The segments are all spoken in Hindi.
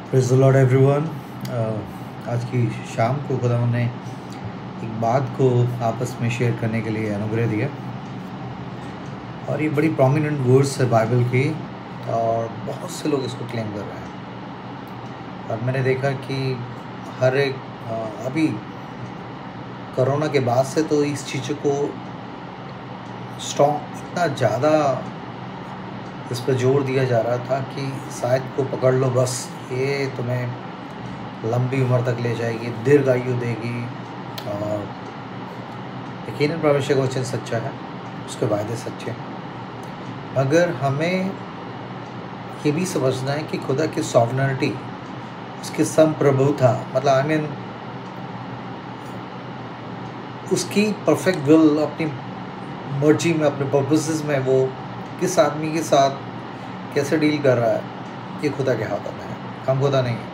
Praise the Lord everyone. आज की शाम को खुदा ने एक बात को आपस में शेयर करने के लिए अनुग्रह दिया और ये बड़ी प्रोमिनेंट वर्ड्स है बाइबल की और बहुत से लोग इसको क्लेम कर रहे हैं। और मैंने देखा कि हर एक अभी कोरोना के बाद से तो इस चीज़ों को स्ट्रॉन्ग इतना ज़्यादा इस पर जोर दिया जा रहा था कि शायद को पकड़ लो, बस ये तुम्हें लंबी उम्र तक ले जाएगी, दीर्घ आयु देगी। और यकीनन परमेश्वर का वचन सच्चा है, उसके वायदे सच्चे हैं, मगर हमें ये भी समझना है कि खुदा की सॉवरेनिटी, उसकी संप्रभुता, मतलब आई मीन उसकी परफेक्ट विल, अपनी मर्जी में, अपने पर्पसेस में वो किस आदमी के साथ कैसे डील कर रहा है, ये खुदा के हाथों में है। हम खुदा नहीं है,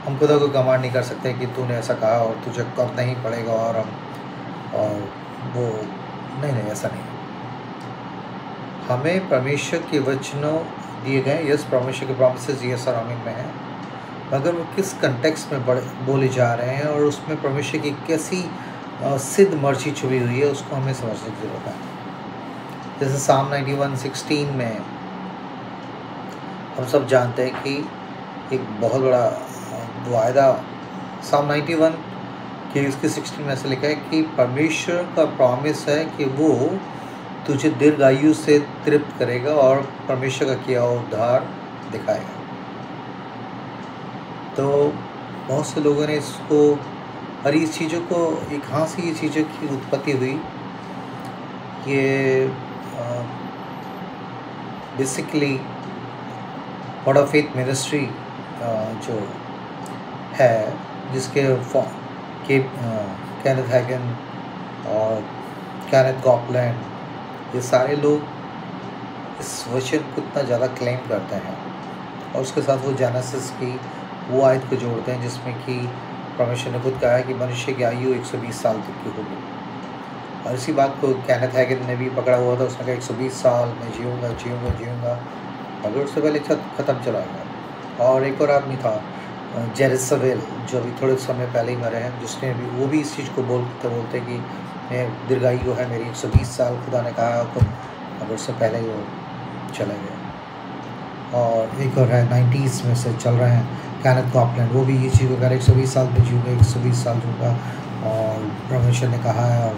हम खुदा को कमांड नहीं कर सकते कि तूने ऐसा कहा और तुझे करना ही पड़ेगा और वो नहीं, ऐसा नहीं। हमें परमेश्वर के वचनों दिए गए, यस परमेश्वर के प्रॉमिसेस यस और आमीन में है, मगर वो किस कंटेक्स्ट में बोले जा रहे हैं और उसमें परमेश्वर की कैसी सिद्ध मर्जी छुपी हुई है, उसको हमें समझने की जरूरत है। जैसे साम 91:16 में हम सब जानते हैं कि एक बहुत बड़ा वायदा साम 91 कि उसके 16 में ऐसा लिखा है कि परमेश्वर का प्रॉमिस है कि वो तुझे दीर्घ आयु से तृप्त करेगा और परमेश्वर का किया हुआ उद्धार दिखाएगा। तो बहुत से लोगों ने इसको और इस चीज़ों को, ये कहाँ से ये चीज़ों की उत्पत्ति हुई, ये basically word of faith ministry जो है, जिसके केनेथ हैगन और केनेथ कॉपलैंड, ये सारे लोग इस वचन को इतना ज़्यादा क्लेम करते हैं और उसके साथ वो जेनेसिस की वो आयत को जोड़ते हैं जिसमें कि परमेश्वर ने खुद कहा है कि मनुष्य की आयु 120 साल तक की होगी। और इसी बात को केनेथ हैगन ने भी पकड़ा हुआ था, उसने कहा 120 साल मैं जीऊँगा, मगर उससे पहले ख़त्म चला गया। और एक और आदमी था जेरुसलेम, जो अभी थोड़े समय पहले ही मरे हैं, जिसने भी, वो भी इस चीज़ को बोलते कि मैं दीर्घायु है मेरी 120 साल, खुदा ने कहा तो, मगर उससे पहले ही वो चला गया। और एक और है 90s में से चल रहे हैं केनेथ कॉपलैंड, वो भी ये चीज़ को कह रहे 120 साल में जीऊँगा, 120 साल जीऊँगा और परमेश्वर ने कहा है। और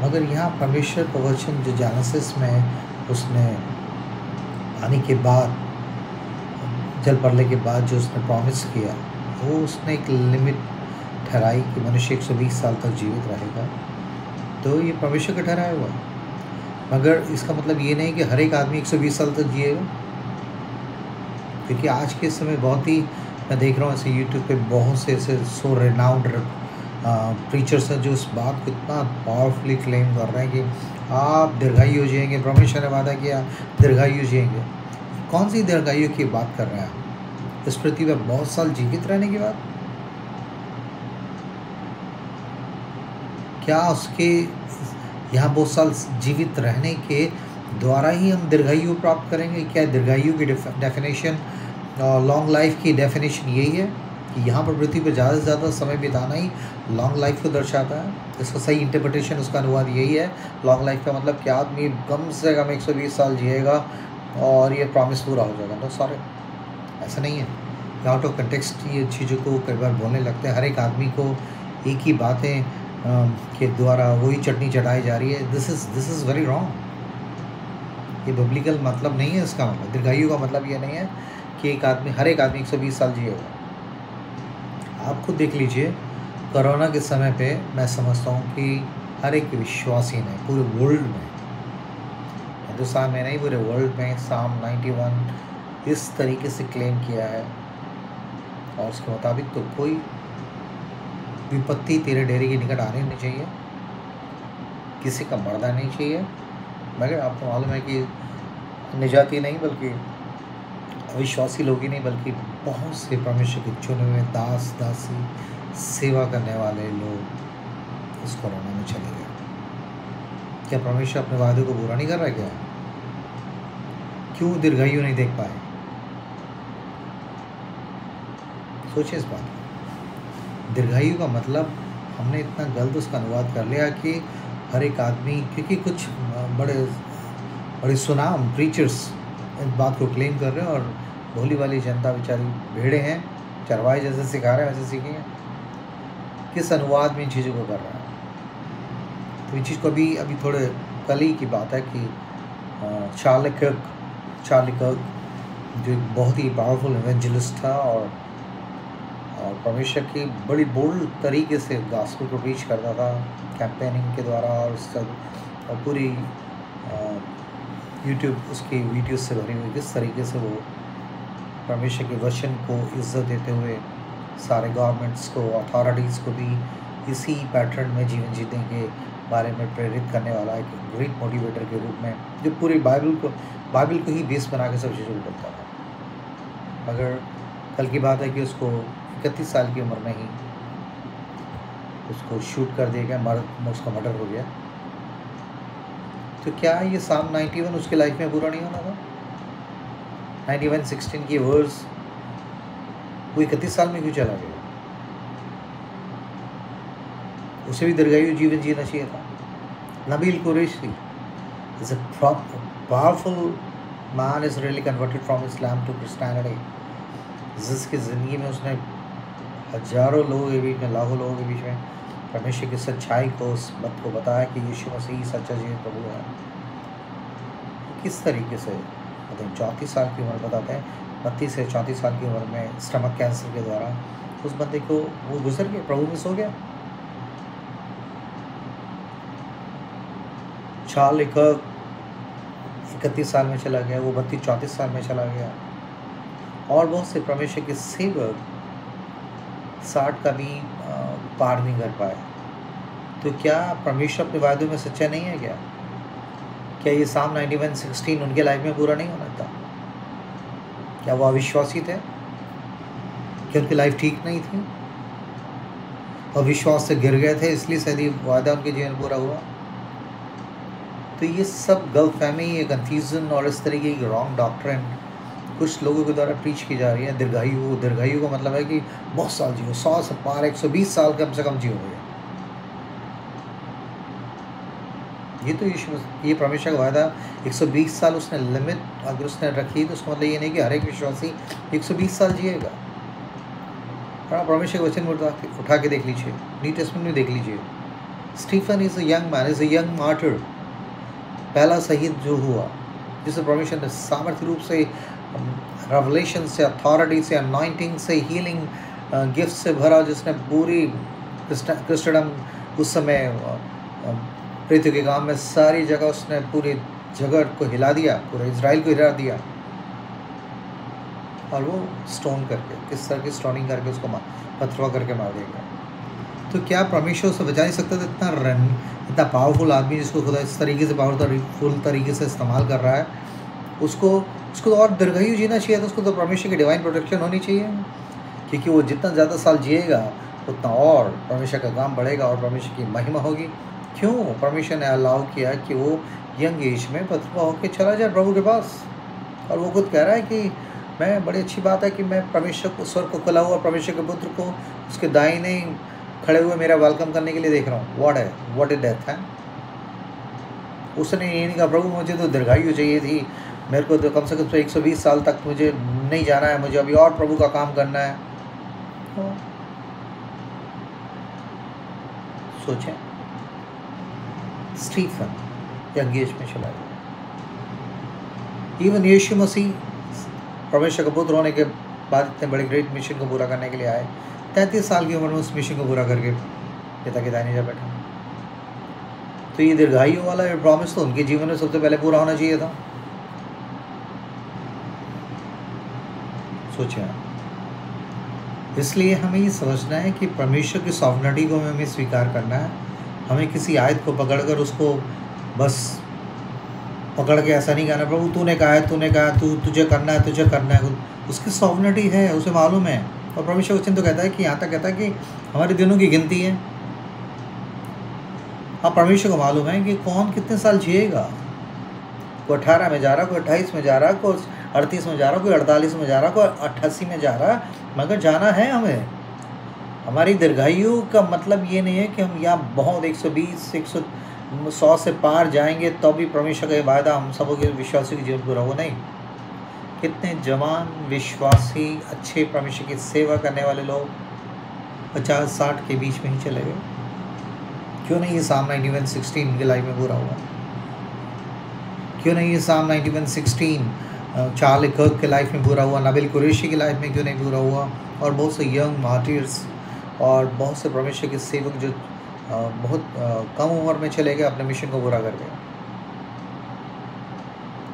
मगर यहाँ परमेश्वर का वचन जो जेनेसिस में उसने आने के बाद, जल प्रलय के बाद जो उसने प्रॉमिस किया, वो उसने एक लिमिट ठहराई कि मनुष्य 120 साल तक जीवित रहेगा। तो ये परमेश्वर का ठहराया हुआ, मगर इसका मतलब ये नहीं कि हर एक आदमी 120 साल तक जिएगा, क्योंकि आज के समय बहुत ही, मैं देख रहा हूँ ऐसे यूट्यूब पे बहुत से ऐसे सो रेनाउंड प्रीचर्स हैं जो इस बात को इतना पावरफुली क्लेम कर रहे हैं कि आप दीर्घायु जिएंगे, परमेश्वर ने वादा किया दीर्घायु जिएंगे। कौन सी दीर्घायु की बात कर रहे हैं आप? इस पृथ्वी पर बहुत साल जीवित रहने की बात? क्या उसके यहाँ बहुत साल जीवित रहने के द्वारा ही हम दीर्घायु प्राप्त करेंगे? क्या दीर्घायु की डेफिनेशन, लॉन्ग लाइफ की डेफिनेशन यही है कि यहाँ पर पृथ्वी पर ज़्यादा से ज़्यादा समय बिताना ही लॉन्ग लाइफ को दर्शाता है? इसका सही इंटरप्रिटेशन, उसका अनुवाद यही है। लॉन्ग लाइफ का मतलब क्या आदमी कम से कम 120 साल जिएगा और ये प्रॉमिस पूरा हो जाएगा? तो सारे ऐसा नहीं है। आउट ऑफ कंटेक्स्ट ये चीज़ों को कई बार बोलने लगते हैं। हर एक आदमी को एक ही बातें के द्वारा वही चटनी चटाई जा रही है। This is very wrong. ये बिब्लिकल मतलब नहीं है। इसका मतलब दीर्घायु का मतलब ये नहीं है कि हर एक आदमी 120 साल जिएगा। आप खुद देख लीजिए, कोरोना के समय पे मैं समझता हूँ कि हर एक विश्वासी ने पूरे वर्ल्ड में, हिंदुस्तान में नहीं पूरे वर्ल्ड में, साम 91 इस तरीके से क्लेम किया है और उसके मुताबिक तो कोई विपत्ति तेरे डेरे के निकट आने नहीं चाहिए, किसी का मरना नहीं चाहिए। मगर आपको मालूम है कि निजाती नहीं बल्कि अविश्वासी लोग ही नहीं बल्कि बहुत से परमेश्वर के चुने हुए दास दासी, सेवा करने वाले लोग इस कोरोना में चले गए। क्या परमेश्वर अपने वादे को पूरा नहीं कर रहा? क्या क्यों दीर्घायु नहीं देख पाए? सोचिए इस बात को। दीर्घायु का मतलब हमने इतना गलत उसका अनुवाद कर लिया कि हर एक आदमी, क्योंकि कुछ बड़े बड़े सुनाम प्रीचर्स इस बात को क्लेम कर रहे हैं और भोली वाली जनता बेचारी भेड़े हैं, चरवाहे जैसे सिखा रहे हैं वैसे सीखेंगे। किस अनुवाद में इन चीज़ों को कर रहा है? तो इन चीज़ को अभी थोड़े कल ही की बात है कि चार्ली कर्क जो एक बहुत ही पावरफुल इवेंजलिस्ट था और परमेश्वर की बड़ी बोल्ड तरीके से गॉस्पेल को रीच करता था कैंपेनिंग के द्वारा, और पूरी यूट्यूब उसकी वीडियोस से भरी हुई, किस तरीके से वो परमेश्वर के वचन को इज्जत देते हुए सारे गवर्नमेंट्स को, अथॉरिटीज़ को भी इसी पैटर्न में जीवन जीने के बारे में प्रेरित करने वाला एक ग्रेट मोटिवेटर के रूप में, जो पूरी बाइबल को ही बेस बना के सब चीज़ों को करता था। मगर कल की बात है कि उसको 31 साल की उम्र में ही उसको शूट कर दिया गया, उसका मर्डर हो गया। तो क्या ये साम 91 उसके लाइफ में पूरा नहीं होना था? 91:16 की वर्स वो 31 साल में क्यों चला गया? उसे भी दीर्घायु जीवन जीना चाहिए था। Nabeel Qureshi is a powerful man, is really converted from Islam to Christianity, जिसकी ज़िंदगी में उसने हजारों लोगों के बीच में, लाखों लोगों के बीच में परमेश्वर की सच्चाई को, उस बात को बताया कि यीशु मसीह सच्चा जीवन प्रभु है। किस तरीके से मतलब 34 साल की उम्र बताते हैं, 32 से 34 साल की उम्र में स्टमक कैंसर के द्वारा उस बंदे को वो गुजर गया, प्रभु में सो गया। चार्ली कर्क 31 साल में चला गया, वो 32-34 साल में चला गया, और बहुत से परमेश्वर के सेवक 60 का भी पार नहीं कर पाए। तो क्या परमेश्वर अपने वायदों में सच्चा नहीं है? क्या ये साम 91:16 उनके लाइफ में पूरा नहीं होना था? क्या वो अविश्वासी थे? क्या उनकी लाइफ ठीक नहीं थी? अविश्वास से गिर गए थे, इसलिए शायद वायदा उनके जीवन पूरा हुआ? तो ये सब गलतफहमी, ये कन्फ्यूज़न और इस तरीके की रॉन्ग डॉक्ट्रिन कुछ लोगों के द्वारा प्रीच की जा रही है। दीर्घायु का मतलब है कि बहुत साल जियो, 100 से पार 120 साल कम से कम जियोगे। ये तो ये परमेश्वर का वायदा 120 साल उसने लिमिट अगर उसने रखी, तो उसका मतलब ये नहीं कि हर एक विश्वासी 120 साल जिएगा। और परमेश्वर के वचन में उठा के देख लीजिए, न्यू टेस्टमेंट में देख लीजिए। Stephen is a young man, is a young martyr, पहला शहीद जो हुआ, जिसे परमेश्वर ने सामर्थ्य रूप से रेवलेशन से, अथॉरिटी से, अनॉइंटिंग से, हीलिंग गिफ्ट से भरा, जिसने पूरी क्रिस्टडम उस समय पृथ्वी के गांव में सारी जगह उसने पूरी जगह को हिला दिया, पूरे इजराइल को हिला दिया, और वो स्टोन करके, किस तरह की स्टोनिंग करके उसको पथरवा करके मार दिया गया। तो क्या परमेश्वर उसे बचा नहीं सकता था? इतना पावरफुल आदमी जिसको खुदा इस तरीके से पावरफुल तरीके से इस्तेमाल कर रहा है, उसको तो और दीर्घायु जीना चाहिए था। उसको तो परमेश्वर की डिवाइन प्रोटेक्शन होनी चाहिए, क्योंकि वो जितना ज़्यादा साल जिएगा उतना और परमेश्वर का काम बढ़ेगा और परमेश्वर की महिमा होगी। क्यों परमेश्वर ने अलाउ किया कि वो यंग एज में पथरवा होकर चला जाए प्रभु के पास? और वो खुद कह रहा है कि मैं, बड़ी अच्छी बात है कि मैं परमेश्वर को, स्वर्ग को खुला हुआ परमेश्वर के पुत्र को उसके दाहिने खड़े हुए मेरा वेलकम करने के लिए देख रहा हूँ। व्हाट ए डेथ है। उसने ये नहीं कहा प्रभु मुझे तो दीर्घायु चाहिए थी, मेरे को तो कम से कम 120 साल तक मुझे नहीं जाना है, मुझे अभी और प्रभु का काम करना है। तो सोचें, स्टीफन यंग एज में चला गया। इवन यीशु मसीह परमेश्वर का पुत्र होने के बाद इतने बड़े ग्रेट मिशन को पूरा करने के लिए आए, 33 साल की उम्र में उस मिशन को पूरा करके पिता के दाहिने जा बैठा। तो ये दीर्घायु वाला ये प्रॉमिस तो उनके जीवन में सबसे पहले पूरा होना चाहिए था। सोचिए, इसलिए हमें ये समझना है कि परमेश्वर की सॉवरेनिटी को हमें स्वीकार करना है। हमें किसी आयत को पकड़कर उसको बस पकड़ के ऐसा नहीं कहना प्रभु तूने कहा तुझे करना है। उसकी सॉवरेनिटी है, उसे मालूम है। और परमेश्वर वचन तो कहता है कि यहाँ तक कहता है कि हमारे दिनों की गिनती है। अब परमेश्वर को मालूम है कि कौन कितने साल जिएगा। कोई 18 में जा रहा, कोई 28 में जा रहा, कोई 38 में जा रहा, कोई 48 में जा रहा, कोई 88 में जा रहा, मगर जाना है हमें। हमारी दीर्घायु का मतलब ये नहीं है कि हम यहाँ बहुत 120 100 से पार जाएंगे तो भी परमेश्वर का वायदा हम सबों के विश्वासी की जीवन पूरा हो, नहीं। कितने जवान विश्वासी अच्छे परमेश्वर की सेवा करने वाले लोग 50-60 के बीच में ही चले गए। क्यों नहीं ये साम 91:16 इनकी लाइफ में पूरा हुआ? क्यों नहीं ये साम 91:16 चार्ली कर्क के लाइफ में पूरा हुआ? नबील कुरैशी की लाइफ में क्यों नहीं पूरा हुआ? और बहुत से यंग मार्टियर्स और बहुत से परमेश्वर के सेवक जो बहुत कम उम्र में चले गए, अपने मिशन को पूरा कर गए।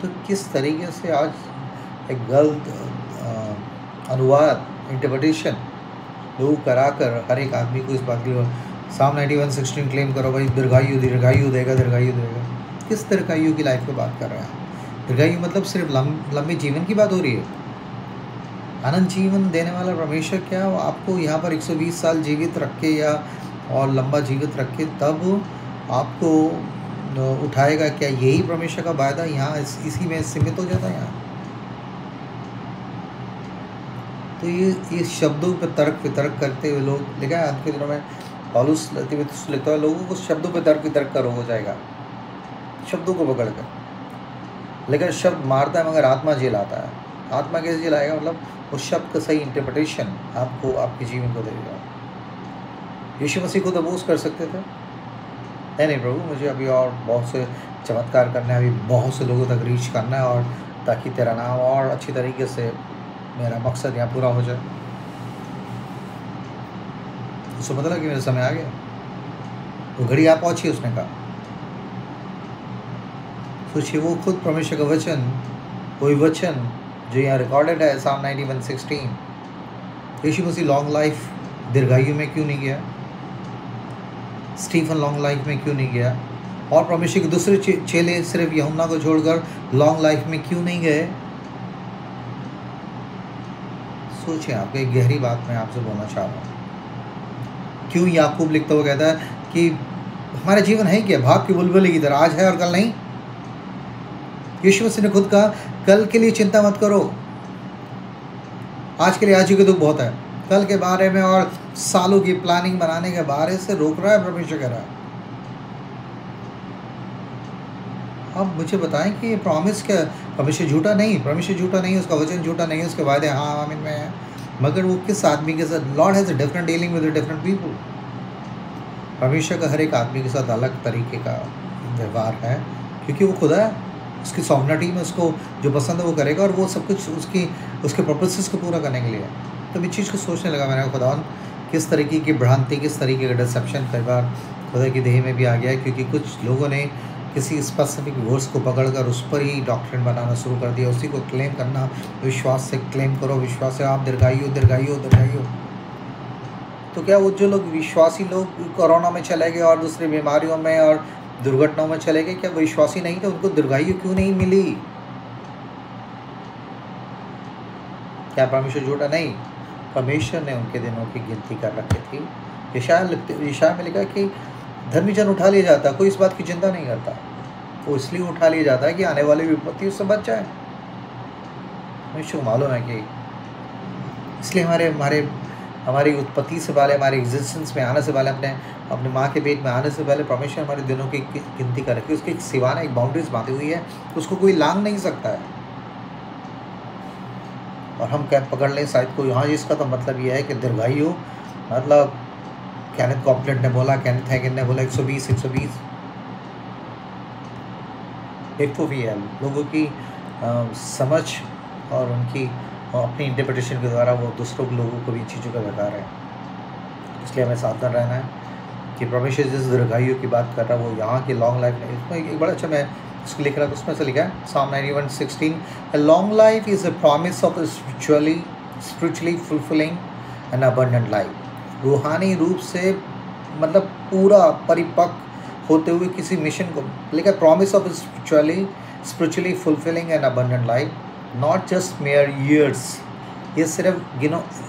तो किस तरीके से आज एक गलत अनुवाद, इंटरप्रिटेशन लोग कराकर हर एक आदमी को इस बात की साम 91:16 क्लेम करो भाई, दीर्घायु दीर्घायु देगा, दीर्घायु देगा। किस दीर्घायु की लाइफ की बात कर रहे हैं? दीर्घायु मतलब सिर्फ लंबे जीवन की बात हो रही है। अनंत जीवन देने वाला परमेश्वर क्या वो आपको यहाँ पर 120 साल जीवित रख के या और लंबा जीवित रख के तब आपको उठाएगा? क्या यही परमेश्वर का वायदा यहाँ इसी में सीमित हो जाता है यहाँ? तो ये शब्दों पर तर्क वितर्क करते हुए लोग लिखा है आज के दिनों में पौलुस लिखता है लोगों को शब्दों पर तर्क वितर्क कर हो जाएगा, शब्दों को पकड़ कर। लेकिन शब्द मारता है मगर आत्मा जिलाता है। आत्मा कैसे जिलाएगा? मतलब उस शब्द का सही इंटरप्रिटेशन आपको आपके जीवन को देगा। यीशु मसीह को तो बोझ कर सकते थे, नहीं प्रभु मुझे अभी और बहुत से चमत्कार करना है, अभी बहुत से लोगों तक रीच करना है, और ताकि तेरा नाम और अच्छी तरीके से मेरा मकसद यहाँ पूरा हो जाए। उसको पता लगा कि मेरा समय आ गया, तो घड़ी आ पहुँची। उसने कहा, सोचिए वो खुद परमेश्वर का वचन, वही वचन जो यहाँ रिकॉर्डेड है साम 91:16, यीशु मसीह लॉन्ग लाइफ दीर्घायु में क्यों नहीं गया? स्टीफन लॉन्ग लाइफ में क्यों नहीं गया? और परमेश्वर के दूसरे चेले सिर्फ यूहन्ना को छोड़कर लॉन्ग लाइफ में क्यों नहीं गए? सोचिए, आपको एक गहरी बात मैं आपसे बोलना चाह रहा हूँ। क्यों याकूब लिखता हुआ कहता है कि हमारा जीवन है क्या? भाग की बुलबुली की तरह, आज है और कल नहीं। यीशु मसीह ने खुद कहा कल के लिए चिंता मत करो, आज के लिए आज के दुख बहुत है। कल के बारे में और सालों की प्लानिंग बनाने के बारे से रोक रहा है परमेश्वर कह रहा है। अब मुझे बताएं कि ये प्रॉमिस क्या? परमेश्वर झूठा नहीं, परमेश्वर झूठा नहीं, उसका वचन झूठा नहीं, उसके वायदे हाँ आमीन में है। मगर वो किस आदमी के साथ? Lord has a different dealing with different people. परमेश्वर का हर एक आदमी के साथ अलग तरीके का व्यवहार है, क्योंकि वो खुदा है। उसकी सॉवरेनिटी में उसको जो पसंद है वो करेगा, और वो सब कुछ उसके पर्पसेस को पूरा करने के लिए। तो मैं चीज़ को सोचने लगा मैंने, खुदा किस तरीके की भ्रांति, किस तरीके का डिसेप्शन कई बार खुदा की देह में भी आ गया है, क्योंकि कुछ लोगों ने किसी स्पेसिफिक वर्ड्स को पकड़कर उस पर ही डॉक्ट्रिन बनाना शुरू कर दिया, उसी को क्लेम करना। विश्वास से क्लेम करो, विश्वास से आप दीर्घायु दीर्घायु दीर्घायु। तो क्या वो जो लोग विश्वासी लोग कोरोना में चले गए और दूसरी बीमारियों में और दुर्घटनाओं में चले गए, क्या विश्वासी नहीं थे? उनको दीर्घायु क्यों नहीं मिली? क्या परमेश्वर झूठा नहीं? परमेश्वर ने उनके दिनों की गिनती कर रखी थी। यशायाह में लिखा कि धर्मी जन उठा लिया जाता, कोई इस बात की चिंता नहीं करता। वो इसलिए उठा लिया जाता है कि आने वाली विपत्ति उससे बच जाए। परमेश्वर को मालूम है कि इसलिए हमारी उत्पत्ति से पहले, हमारे एग्जिस्टेंस में आने से पहले, अपने माँ के पेट में आने से पहले परमेश्वर हमारे दिनों की गिनती कर रखी है। उसकी एक सिवाना, एक बाउंड्रीज बांधी हुई है, उसको कोई लांघ नहीं सकता है। और हम क्या पकड़ लें शायद कोई, हाँ इसका तो मतलब ये है कि दीर्घायु मतलब कैनेथ कॉपलेट ने बोला, कैनेथ हैगन ने बोला 120 FOVL लोगों की समझ और उनकी अपनी इंटरप्रिटेशन के द्वारा वो दूसरों लोगों को भी इन चीज़ों का बता रहे हैं। इसलिए हमें सावधान रहना है कि परमेश्वर जिस दीर्घायु की बात कर रहा है वो यहाँ की लॉन्ग लाइफ नहीं। इसमें एक बड़ा अच्छा मैं उसको लिख रहा था, उसमें से लिखा है साम 91:16, A long life is a promise of a spiritually fulfilling and abundant life। रूहानी रूप से मतलब पूरा परिपक्व होते हुए किसी मिशन को लिखा, promise of spiritually fulfilling and abundant life, not just mere years। ये सिर्फ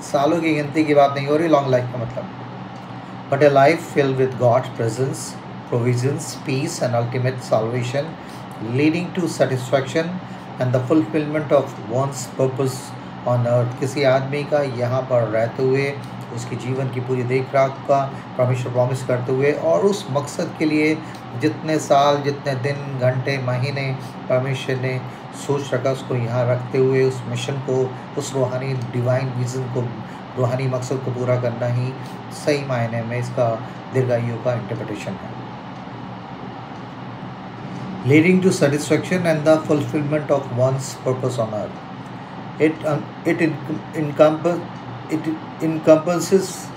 सालों की गिनती की बात नहीं हो रही लॉन्ग लाइफ का मतलब, but a life filled with God's presence, provisions, peace and ultimate salvation, leading to satisfaction and the fulfillment of one's purpose on earth. किसी आदमी का यहाँ पर रहते हुए उसकी जीवन की पूरी देख रेख का परमेश्वर प्रॉमिस करते हुए, और उस मकसद के लिए जितने साल, जितने दिन, घंटे, महीने परमेश्वर ने सोच रखा, उसको यहाँ रखते हुए उस मिशन को, उस रूहानी डिवाइन विजन को, रूहानी मकसद को पूरा करना ही सही मायने में इसका दीर्घायु का इंटरप्रिटेशन है। Leading to satisfaction and the fulfilment of one's purpose on earth. It encompasses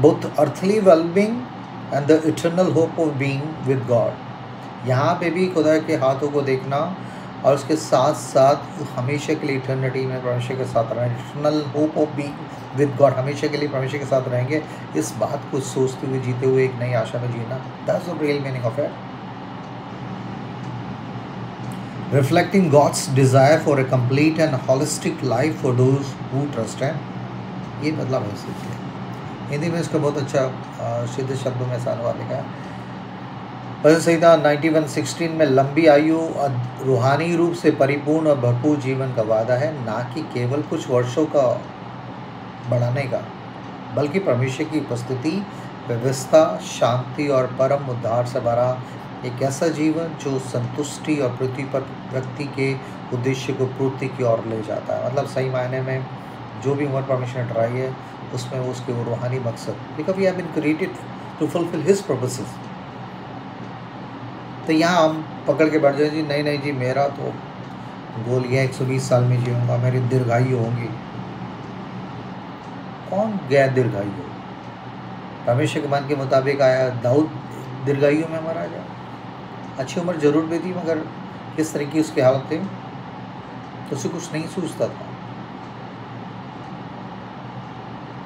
both earthly well-being and the eternal hope of being with God. यहाँ पे भी खुदा के हाथों को देखना और उसके साथ साथ हमेशा के लिए इटर्निटी में परमेश्वर के साथ रहना, eternal hope of being with God, हमेशा के लिए परमेश्वर के साथ रहेंगे, इस बात को सोचते हुए जीते हुए एक नई आशा में जीना, that's the real meaning of it. Reflecting God's desire for a complete and holistic life for those who trust Him, ये मतलब है सीखिए। हिंदी में इसका बहुत अच्छा सीधे शब्दों में ऐसा अनुवाद लिखा है। भजन संहिता 91:16 में लंबी आयु रूहानी रूप से परिपूर्ण और भरपूर जीवन का वादा है, ना कि केवल कुछ वर्षों का बढ़ाने का, बल्कि परमेश्वर की उपस्थिति, व्यवस्था, शांति और परम उद्धार से भरा एक ऐसा जीवन जो संतुष्टि और पृथ्वी पर व्यक्ति के उद्देश्य को पूर्ति की ओर ले जाता है। मतलब सही मायने में जो भी उम्र परमेश्वर ने ठहराई है उसमें उसके वो रूहानी मकसद, because we have been created to fulfil his purposes. तो यहाँ हम पकड़ के बैठ जाए जी नहीं नहीं जी मेरा तो गोल ये 120 साल में जीऊँगा, मेरी दीर्घायु होंगी। कौन गया दीर्घायु? परमेश्वर के मन के मुताबिक आया दाऊद दीर्घायु में मारा गया। अच्छी उम्र जरूर भी थी, मगर किस तरह की उसकी हालत थी तो उसे कुछ नहीं सूझता था।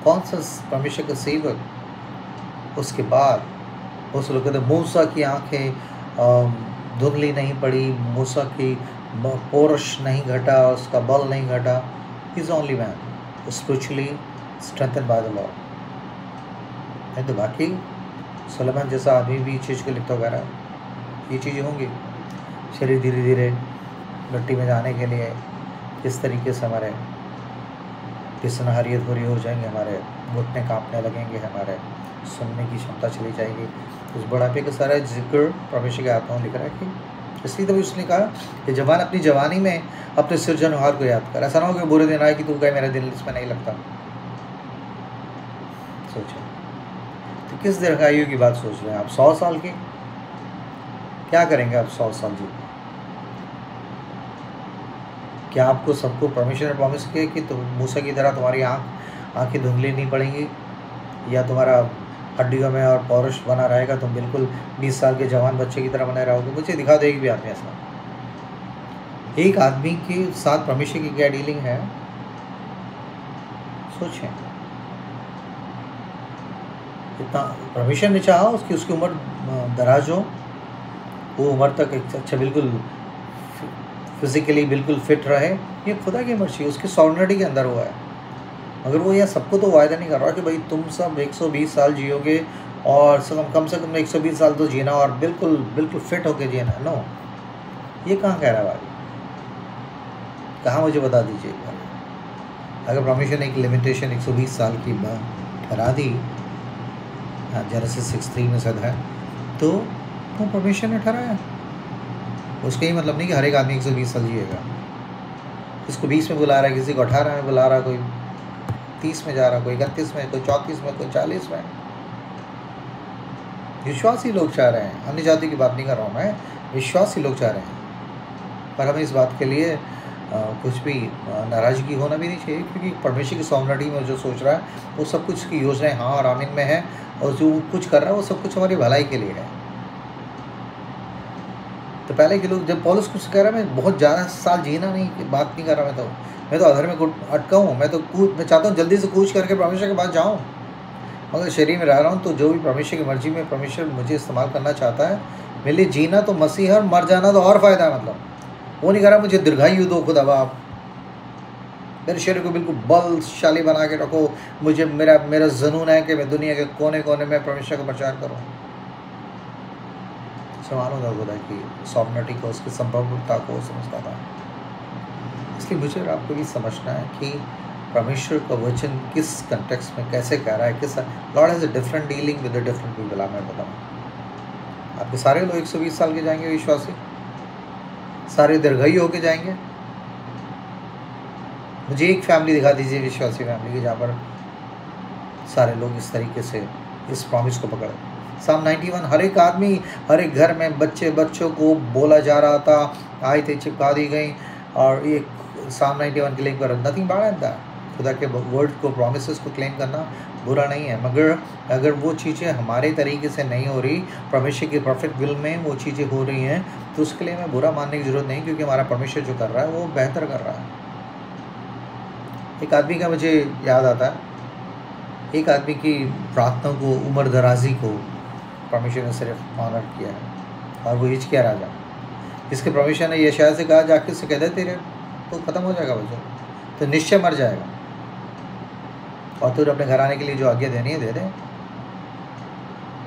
कौन सा परमेश्वर का सेवक उसके बाद उस लोग कहते मूसा की आंखें धुंधली नहीं पड़ी, मूसा की पौरुष नहीं घटा, उसका बल नहीं घटा। He is only man spiritually strengthen by the Lord. नहीं तो बाकी सुलेमान जैसा आदमी भी चीज़ को लिखता वगैरह ये चीज़ें होंगी। शरीर धीरे धीरे मिट्टी में जाने के लिए किस तरीके से हमारे पिसनहारियत बुरी हो जाएंगे, हमारे घुटने कांपने लगेंगे, हमारे सुनने की क्षमता चली जाएगी। उस बुढ़ापे का सारा जिक्र परमेश्वर के आत्मा में लिख रहा है कि इसलिए तभी उसने कहा कि जवान अपनी जवानी में अपने सृजनहार को याद कर। ऐसा ना हो कि बुरे दिन आए कि तू कहे मेरा दिल इसमें नहीं लगता। सोचो तो किस दीर्घायु की बात सोच रहे हैं आप? 100 साल की क्या करेंगे आप 100 साल जी? क्या आपको सबको परमेश्वर ने प्रॉमिस किया कि तुम मूसा की तरह तुम्हारी आंखें धुंधली नहीं पड़ेंगी या तुम्हारा हड्डियों में और पौरुष बना रहेगा, तुम बिल्कुल 20 साल के जवान बच्चे की तरह बने रहोगे? मुझे दिखा दो एक भी आदमी ऐसा। एक आदमी के साथ परमेश्वर की क्या डीलिंग है सोचें। इतना परमेश्वर ने चाहा उसकी उम्र दराज हो, वो उम्र तक अच्छा बिल्कुल फिजिकली बिल्कुल फिट रहे, ये खुदा की मर्जी है, उसकी सॉवर्निटी के अंदर हुआ है। मगर वो यह सबको तो वायदा नहीं कर रहा कि भाई तुम सब 120 साल जियोगे और कम से कम 120 साल तो जीना और बिल्कुल बिल्कुल फिट होके जीना। नो, ये कहाँ कह रहा है भाई? कहाँ मुझे बता दीजिए एक बार। अगर परमेश्वर ने एक लिमिटेशन 120 साल की ठहरा दी, जेनेसिस 6:3 में सद है, तो परमेश्वर ने ठहराया। उसका ही मतलब नहीं कि हर एक आदमी 120 साल जिएगा। किसको 20 में बुला रहा है, किसी को 18 में बुला रहा है, कोई 30 में जा रहा, कोई 31 में, कोई 34 में, कोई 40 में। विश्वासी लोग चाह रहे हैं, अन्य जाति की बात नहीं कर रहा हूँ मैं, विश्वासी लोग चाह रहे हैं। पर हमें इस बात के लिए कुछ भी नाराज़गी होना भी नहीं चाहिए, क्योंकि परमेश्वर की सॉवर्निटी में जो सोच रहा है वो सब कुछ की योजनाएं हाँ और आमीन में है, और जो कुछ कर रहा है वो सब कुछ हमारी भलाई के लिए है। तो पहले के लोग जब पौलुस कुछ कह रहा है, मैं बहुत ज़्यादा साल जीना नहीं बात नहीं कर रहा, मैं तो अधर में अटका हूँ, मैं चाहता हूँ जल्दी से कूच करके परमेश्वर के पास जाऊँ, मगर शरीर में रह रहा हूँ। तो जो भी परमेश्वर की मर्जी में परमेश्वर मुझे इस्तेमाल करना चाहता है, मेरे लिए जीना तो मसीह है और मर जाना तो और फ़ायदा है। मतलब वो नहीं कह रहा मुझे दीर्घायु दो खुदा बाप, मेरे शरीर को बिल्कुल बलशाली बना के रखो, मुझे मेरा जुनून है कि मैं दुनिया के कोने कोने में परमेश्वर का प्रचार करूँ। मालूम था खुदा की सॉवर्निटी को, उसकी संभवता को समझता था। इसलिए मुझे और आपको भी समझना है कि परमेश्वर का वचन किस कंटेक्स्ट में कैसे कह रहा है, किस Lord has a different dealing with the different people. मैं बताऊँ, आपके सारे लोग 120 साल के जाएंगे विश्वासी, सारे दीर्घायु होके जाएंगे? मुझे एक फैमिली दिखा दीजिए विश्वासी फैमिली की जहाँ पर सारे लोग इस तरीके से इस प्रॉमिस को पकड़े। साम 91, हर एक आदमी, हर एक घर में बच्चों को बोला जा रहा था, आयतें चिपका दी गई, और ये साम 91 के लिंक पर नथिंग बैड एट दैट। खुदा के वर्ड को, प्रोमिसेस को क्लेम करना बुरा नहीं है, मगर अगर वो चीज़ें हमारे तरीके से नहीं हो रही, परमेश्वर की परफेक्ट विल में वो चीज़ें हो रही हैं, तो उसके लिए हमें बुरा मानने की ज़रूरत नहीं, क्योंकि हमारा परमेश्वर जो कर रहा है वो बेहतर कर रहा है। एक आदमी का मुझे याद आता है, एक आदमी की प्रार्थना को, उम्र दराजी को परमेश्वर ने सिर्फ ऑनर किया है, और वो हिजकिय्याह राजा, जिसके परमेश्वर ने यशायाह से कहा, जाके उससे कह दे तेरे तो ख़त्म हो जाएगा बच्चा, तो निश्चय मर जाएगा, और तुझे अपने घर आने के लिए जो आज्ञा देनी है दे दे।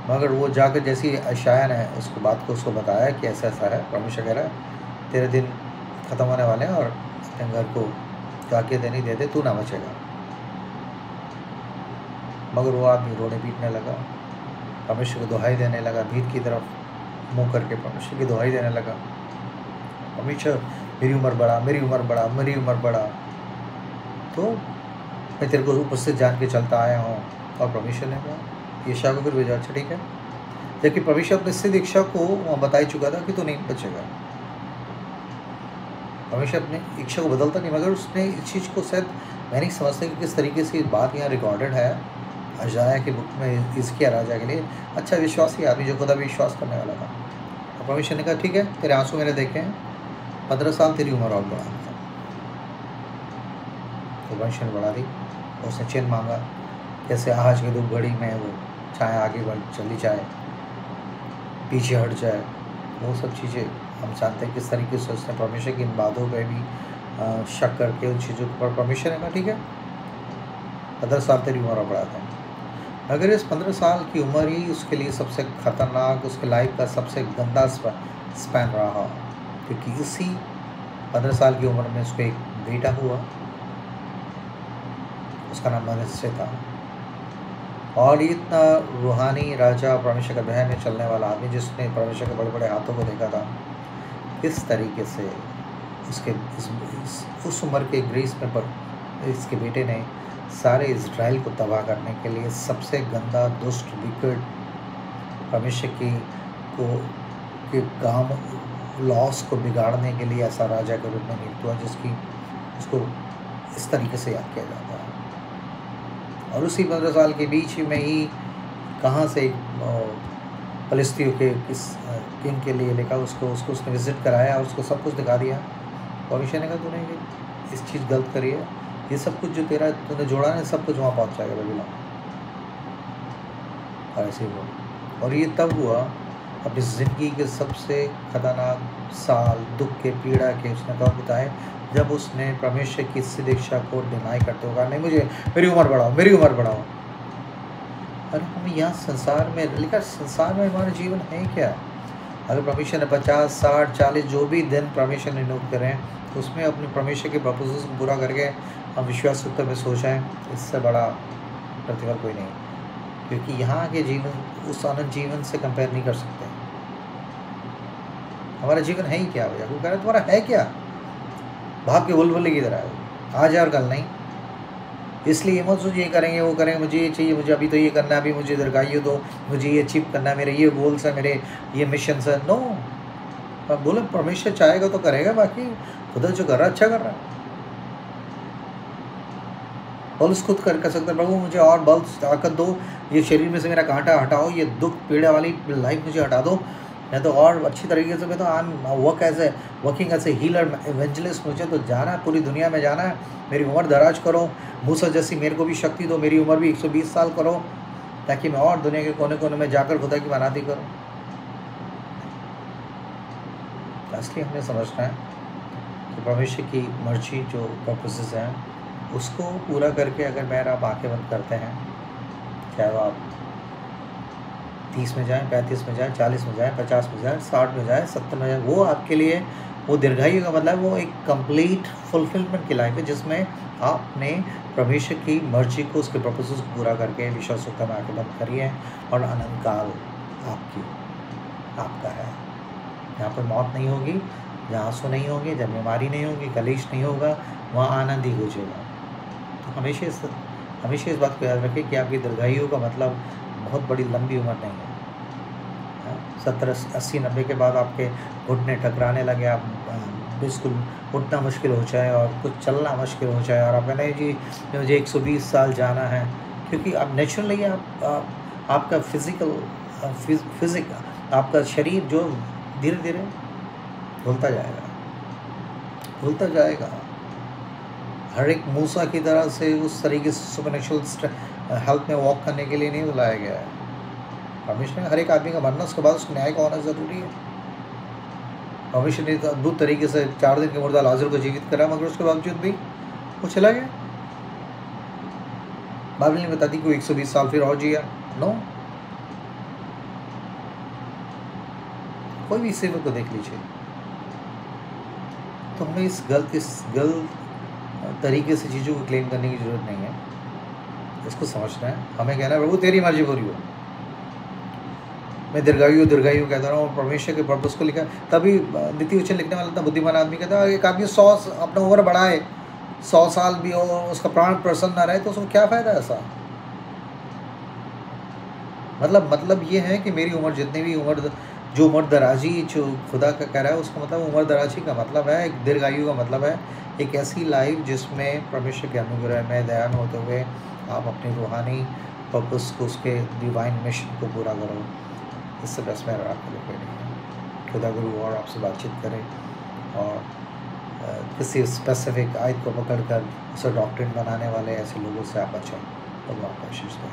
मगर वो जाकर जैसी यशायाह ने उसको बात को उसको बताया कि ऐसा ऐसा है, परमेश्वर कह रहा है तेरे दिन ख़त्म होने वाले हैं, और अपने घर को जो आज्ञा देनी दे दे, तू ना बचेगा। मगर वो आदमी रोने पीटने लगा, परमेश्वर को दुहाई देने लगा, भीत की तरफ मुँह करके परमेश्वर की दुहाई देने लगा, परमेश्वर मेरी उम्र बढ़ा, मेरी उम्र बढ़ा, मेरी उम्र बढ़ा, तो मैं तेरे को उपस्थित जान के चलता आया हूँ। और परमेश्वर ने कहा, यशायाह को फिर भेजा, अच्छा ठीक है, जबकि परमेश्वर अपने सिद्ध इच्छा को वहाँ बता ही चुका था कि तू नहीं बचेगा। परमेश्वर अपनी इच्छा को बदलता नहीं, मगर उसने इस चीज़ को शायद, मैं नहीं समझता कि किस तरीके से बात यहाँ रिकॉर्डेड है यशायाह की बुक में, हिजकिय्याह राजा के लिए अच्छा विश्वासी आदमी जो खुदा विश्वास करने वाला था। और परमेश्वर ने कहा, ठीक है, तेरे आंसू मैंने देखे हैं, 15 साल तेरी उम्र और बढ़ा था। तो परमेश्वर ने बढ़ा दी, उसने चिन्ह मांगा, कैसे आज की दुख घड़ी में वो चाहे आगे बढ़ चली जाए, पीछे हट जाए, वो सब चीज़ें हम जानते हैं किस तरीके से उसने परमेश्वर की इन बातों पर भी शक करके उन चीज़ों पर परमेश्वर ने कहा, ठीक है, 15 साल तेरी उम्र और बढ़ा था। अगर इस 15 साल की उम्र ही उसके लिए सबसे ख़तरनाक, उसके लाइफ का सबसे गंदा स्पैन रहा, क्योंकि इसी 15 साल की उम्र में उसको एक बेटा हुआ, उसका नाम मनश्शे था, और इतना रूहानी राजा, परमेश्वर का बहन में चलने वाला आदमी, जिसने परमेश्वर के बड़े बड़े हाथों को देखा था, किस तरीके से उसके उस उम्र के ग्रीस में इसके बेटे ने सारे इज़राइल को तबाह करने के लिए सबसे गंदा, दुष्ट, विकट, परमेश्वर के काम लॉस को बिगाड़ने के लिए ऐसा राजा के रूप में नियुक्त हुआ, जिसकी उसको इस तरीके से याद किया जाता है। और उसी 15 साल के बीच में ही कहाँ से फलिस्तीनियों के किस किंग के लिए लिखा, उसको उसने विज़िट कराया, उसको सब कुछ दिखा दिया। परमेश्वर ने कहा, तूने इस चीज़ गलत करी है, ये सब कुछ जो तूने जोड़ा ना, सब कुछ वहाँ पहुँच जाएगा बेबीलोन। और ऐसे ही हुआ, और ये तब हुआ अपनी ज़िंदगी के सबसे खतरनाक साल, दुख के, पीड़ा के उसने तब बिताए, जब उसने परमेश्वर की सिद्ध इच्छा को डिनाई करते हुए कहा, नहीं, मुझे मेरी उम्र बढ़ाओ, मेरी उम्र बढ़ाओ। अरे हम यहाँ संसार में लिखा, संसार में हमारा जीवन है क्या? अगर परमेश्वर ने 50, 60, 40 जो भी दिन परमेश्वर ने नियुक्त करें, तो उसमें अपने परमेश्वर के प्रपोजल्स को पूरा करके हम विश्वास उत्तर में सोचें, इससे बड़ा प्रतिफल कोई नहीं, क्योंकि यहाँ के जीवन उस आनंद जीवन से कंपेयर नहीं कर सकते। हमारा जीवन है ही क्या भैया? वो कह रहा है तुम्हारा है क्या? भाग के बुलबुले की तरह है, आज और कल नहीं। इसलिए मत सोचिए ये करेंगे, वो करेंगे, मुझे ये चाहिए, मुझे अभी तो ये करना है, अभी मुझे दीर्घायु दो, मुझे ये अचीव करना है, मेरे ये गोल्स है, मेरे ये मिशन है। नो, बोले परमेश्वर चाहेगा तो करेगा, बाकी खुदा जो कर रहा है अच्छा कर रहा है। पौलुस खुद कर सकता है, प्रभु मुझे और बल ताकत दो, ये शरीर में से मेरा कांटा हटाओ, ये दुख पीड़ा वाली लाइफ मुझे हटा दो, मैं तो और अच्छी तरीके से, मैं तो I am working as a healer, evangelist, मुझे तो जाना है, पूरी दुनिया में जाना है, मेरी उम्र दराज करो, मूसा जैसी मेरे को भी शक्ति दो, मेरी उम्र भी 120 साल करो, ताकि मैं और दुनिया के कोने कोने में जाकर खुदा की मनाती करूँ। इसलिए हमें समझना है कि परमेश्वर की मर्जी जो पर्पसेस हैं, उसको पूरा करके अगर मैं आप आंखें बंद करते हैं, चाहे वो आप 30 में जाएं, 35 में जाएं, 40 में जाएं, 50 में जाएं, 60 में जाएं, 70 में जाएं, वो आपके लिए वो दीर्घायु का मतलब वो एक कंप्लीट फुलफिलमेंट की लाइफ है, जिसमें आपने परमेश्वर की मर्जी को, उसके पर्पसेस को पूरा करके विश्व सुख में आके बंद करी है, और अनंत काल आपका है। यहाँ पर मौत नहीं होगी, जहाँ आंसू नहीं होंगे, जब बीमारी नहीं होगी, कलेश नहीं होगा, वहाँ आनंद ही गुजरेगा। तो हमेशा इस बात को याद रखें कि आपकी दीर्घायु का मतलब बहुत बड़ी लंबी उम्र नहीं है। 70-80-90 के बाद आपके घुटने टकराने लगे, आप बिल्कुल उठना मुश्किल हो जाए और कुछ चलना मुश्किल हो जाए, और आप कहना है जी मुझे 120 साल जाना है, क्योंकि आप नेचुरली आपका फिजिक आपका शरीर जो धीरे धीरे भूलता जाएगा। हर एक मूसा की तरह से उस तरीके से सुपरनेचुरल हेल्थ में वॉक करने के लिए नहीं बुलाया गया है। परमेश्वर ने हर एक आदमी का मरना, उसके बाद उसको न्याय का होना ज़रूरी है। परमेश्वर ने तो अद्भुत तरीके से 4 दिन के मुर्दा लाजर को जीवित करा, मगर उसके बावजूद भी वो चला गया। बाइबल नहीं बताती कि वो 120 साल फिर और जिया। नो, कोई भी सेवक को देख लीजिए। तो हमें इस गलत तरीके से चीज़ों को क्लेम करने की ज़रूरत नहीं है। इसको समझना है, हमें कहना है प्रभु तेरी मर्जी पूरी हो। मैं दीर्घायु कहता रहा हूँ, परमेश्वर के पर्पस को लिखा। तभी नीति वचन लिखने वाला इतना बुद्धिमान आदमी कहता है एक आदमी 100 अपना उम्र बढ़ाए, 100 साल भी हो, उसका प्राण प्रसन्न ना रहे, तो उसको क्या फ़ायदा ऐसा। मतलब ये है कि मेरी उम्र जितनी भी जो उम्र दराजी जो खुदा का कह रहा है, उसका मतलब उम्र दराजी का मतलब है, एक दीर्घायु का मतलब है एक ऐसी लाइफ जिसमें परमेश्वर के अनुग्रह में दयान होते हुए आप अपनी रूहानी पर्पस को, उसके डिवाइन मिशन को पूरा करो। इससे बस मेरा आपके लिए कोई नहीं है। खुदा गुरु और आपसे बातचीत करें और किसी स्पेसिफिक आयत को पकड़कर उसे डॉक्ट्रिन बनाने वाले ऐसे लोगों से आप बचाएं। तो आपका आशीष दें।